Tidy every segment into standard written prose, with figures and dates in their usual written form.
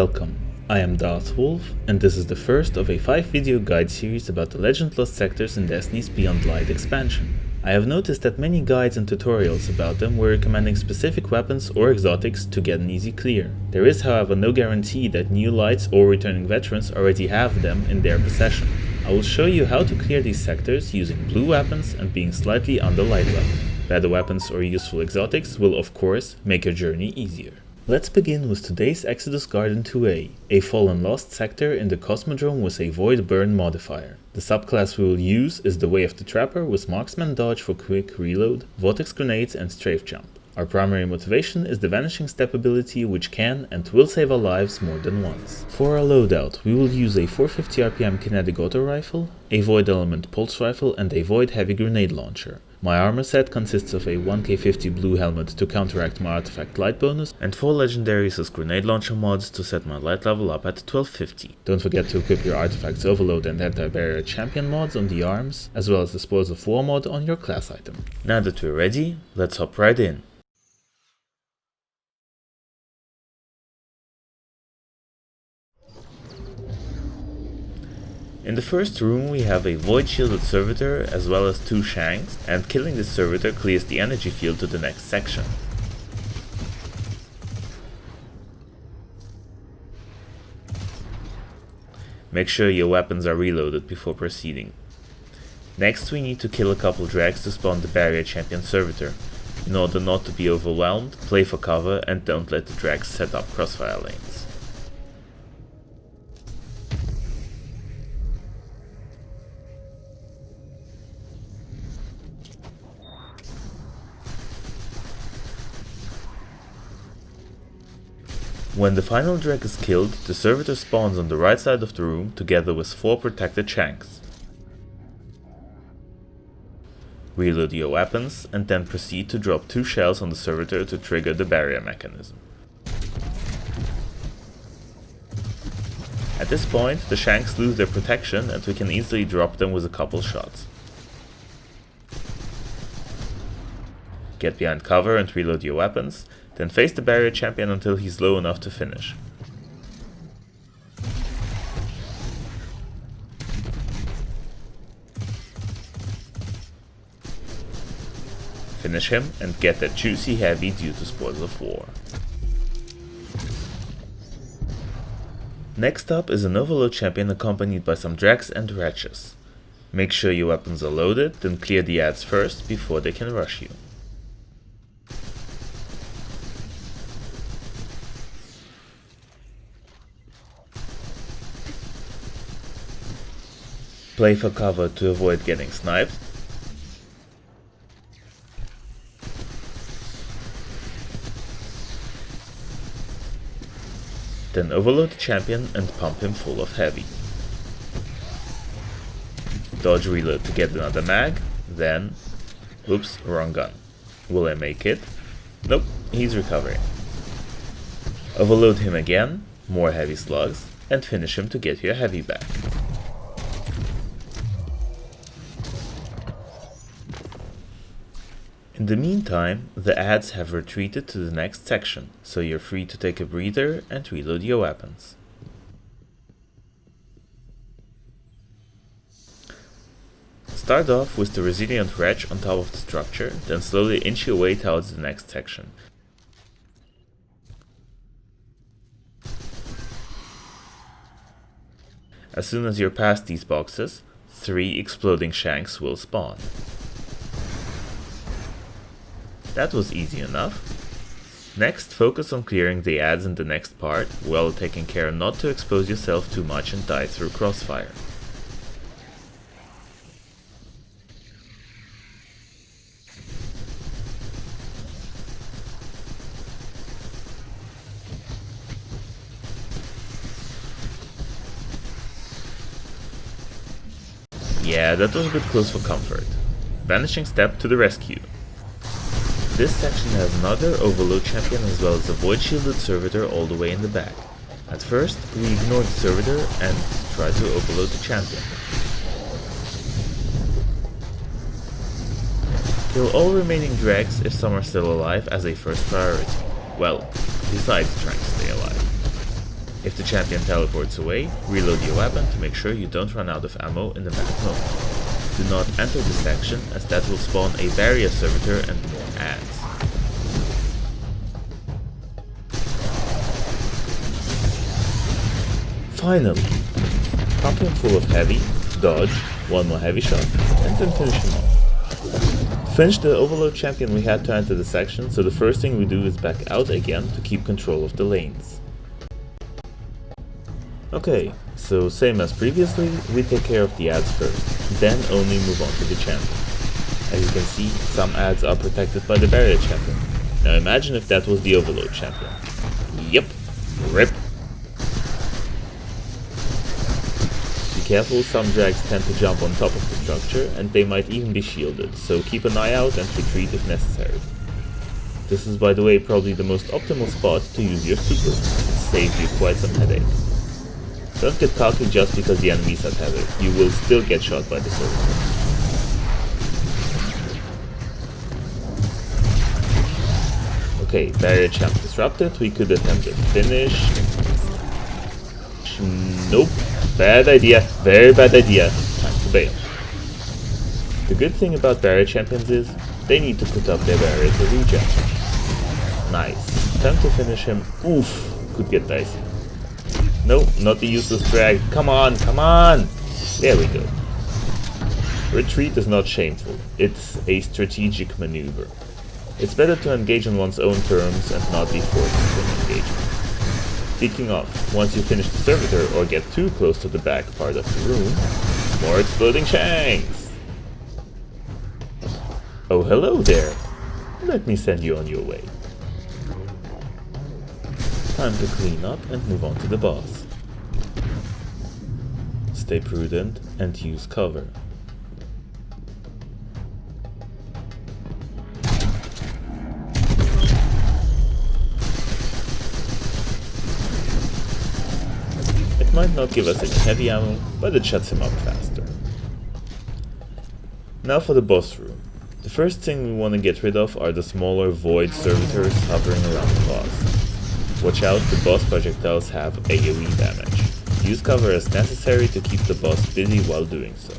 Welcome, I am Darth Wolf, and this is the first of a 5-video guide series about the Legend Lost sectors in Destiny's Beyond Light expansion. I have noticed that many guides and tutorials about them were recommending specific weapons or exotics to get an easy clear. There is however no guarantee that new lights or returning veterans already have them in their possession. I will show you how to clear these sectors using blue weapons and being slightly under light level. Better weapons or useful exotics will of course make your journey easier. Let's begin with today's Exodus Garden 2A, a fallen lost sector in the Cosmodrome with a Void Burn modifier. The subclass we will use is the Way of the Trapper with Marksman Dodge for quick reload, Vortex Grenades and Strafe Jump. Our primary motivation is the Vanishing Step ability, which can and will save our lives more than once. For our loadout, we will use a 450 RPM kinetic auto rifle, a Void Element pulse rifle and a Void heavy grenade launcher. My armor set consists of a 1k50 blue helmet to counteract my artifact light bonus and 4 legendaries as grenade launcher mods to set my light level up at 1250. Don't forget to equip your artifacts overload and anti-barrier champion mods on the arms, as well as the spoils of war mod on your class item. Now that we're ready, let's hop right in. In the first room we have a void shielded servitor as well as 2 shanks, and killing this servitor clears the energy field to the next section. Make sure your weapons are reloaded before proceeding. Next we need to kill a couple drags to spawn the barrier champion servitor. In order not to be overwhelmed, play for cover and don't let the drags set up crossfire lanes. When the final drag is killed, the servitor spawns on the right side of the room together with 4 protected shanks. Reload your weapons and then proceed to drop 2 shells on the servitor to trigger the barrier mechanism. At this point, the shanks lose their protection and we can easily drop them with a couple shots. Get behind cover and reload your weapons, then face the barrier champion until he's low enough to finish. Finish him and get that juicy heavy due to spoils of war. Next up is an overload champion accompanied by some drags and wretches. Make sure your weapons are loaded, then clear the ads first before they can rush you. Play for cover to avoid getting sniped. Then overload the champion and pump him full of heavy. Dodge reload to get another mag, then... Oops, wrong gun. Will I make it? Nope, he's recovering. Overload him again, more heavy slugs, and finish him to get your heavy back. In the meantime, the ads have retreated to the next section, so you're free to take a breather and reload your weapons. Start off with the resilient wretch on top of the structure, then slowly inch your way towards the next section. As soon as you're past these boxes, 3 exploding shanks will spawn. That was easy enough. Next, focus on clearing the ads in the next part, while taking care not to expose yourself too much and die through crossfire. Yeah, that was a bit close for comfort. Vanishing Step to the rescue. This section has another overload champion as well as a void shielded servitor all the way in the back. At first, we ignore the servitor and try to overload the champion. Kill all remaining drags if some are still alive as a first priority. Well, besides trying to stay alive. If the champion teleports away, reload your weapon to make sure you don't run out of ammo in the map moment. Do not enter the section, as that will spawn a barrier servitor and more ads. Finally, pump him full of heavy, dodge, one more heavy shot, and then finish him off. To finish the overload champion, we had to enter the section, so the first thing we do is back out again to keep control of the lanes. Okay, so same as previously, we take care of the ads first, then only move on to the champion. As you can see, some ads are protected by the barrier champion. Now imagine if that was the overload champion. Yep, RIP. Be careful, some drags tend to jump on top of the structure and they might even be shielded, so keep an eye out and retreat if necessary. This is, by the way, probably the most optimal spot to use your super. It saves you quite some headache. Don't get cocky just because the enemies are tethered. You will still get shot by the servitor. Okay, barrier champ disrupted. We could attempt a finish. Nope. Bad idea. Very bad idea. Time to bail. The good thing about barrier champions is they need to put up their barrier to regen. Nice. Time to finish him. Oof. Could get dicey. No, not the useless drag. Come on, come on! There we go. Retreat is not shameful. It's a strategic maneuver. It's better to engage on one's own terms and not be forced into an engagement. Speaking of, once you finish the servitor or get too close to the back part of the room, more exploding shanks! Oh, hello there! Let me send you on your way. Time to clean up and move on to the boss. Stay prudent and use cover. It might not give us any heavy ammo, but it shuts him up faster. Now for the boss room. The first thing we want to get rid of are the smaller void servitors hovering around the boss. Watch out, the boss projectiles have AoE damage. Use cover as necessary to keep the boss busy while doing so.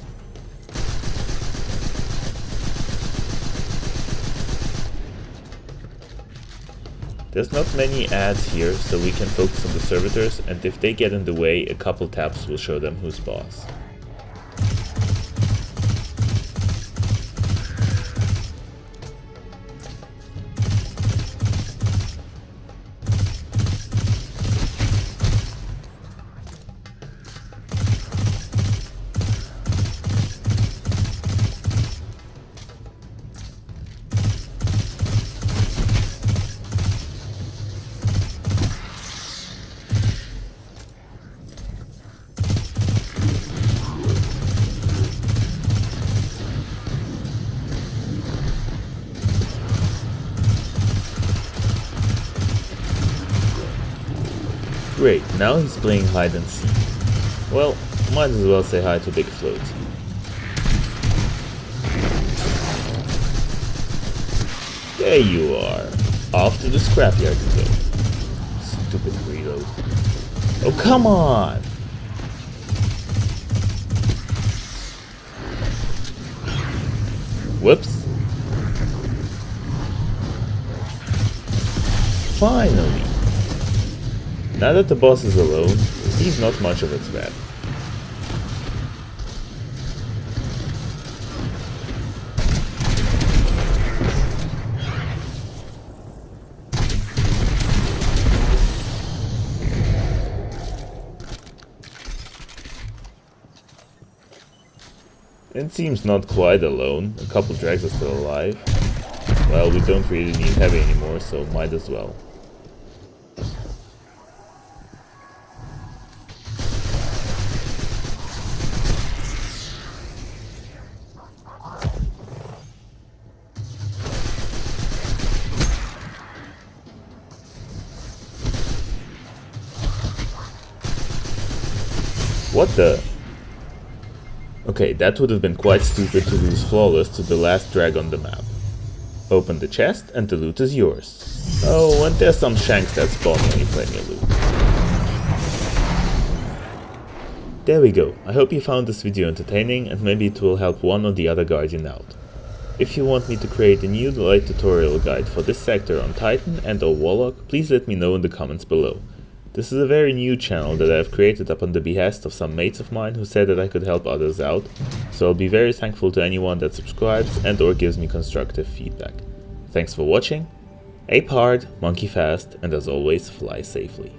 There's not many ads here, so we can focus on the servitors, and if they get in the way, a couple taps will show them who's boss. Great, now he's playing hide and seek. Well, might as well say hi to Big Float. There you are. Off to the scrapyard you go. Stupid reload. Oh, come on! Whoops. Finally! Now that the boss is alone, he's not much of a threat. It seems not quite alone. A couple drags are still alive. Well, we don't really need heavy anymore, so might as well. What the? Okay, that would have been quite stupid to lose flawless to the last drag on the map. Open the chest and the loot is yours. Oh, and there's some shanks that spawn when you play near loot. There we go. I hope you found this video entertaining and maybe it will help one or the other guardian out. If you want me to create a new light tutorial guide for this sector on Titan and or Warlock, please let me know in the comments below. This is a very new channel that I have created upon the behest of some mates of mine who said that I could help others out, so I'll be very thankful to anyone that subscribes and or gives me constructive feedback. Thanks for watching, ape hard, monkey fast, and as always, fly safely.